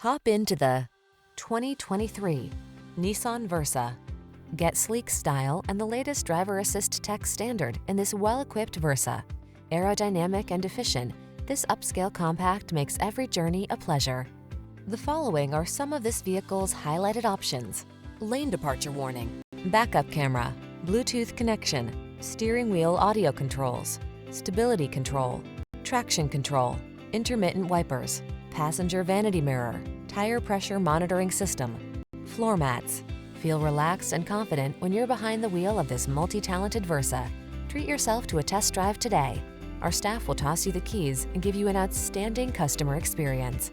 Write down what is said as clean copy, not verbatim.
Hop into the 2023 Nissan Versa. Get sleek style and the latest driver assist tech standard in this well-equipped Versa. Aerodynamic and efficient, this upscale compact makes every journey a pleasure. The following are some of this vehicle's highlighted options: lane departure warning, backup camera, Bluetooth connection, steering wheel audio controls, stability control, traction control, intermittent wipers, passenger vanity mirror, tire pressure monitoring system, floor mats. Feel relaxed and confident when you're behind the wheel of this multi-talented Versa. Treat yourself to a test drive today. Our staff will toss you the keys and give you an outstanding customer experience.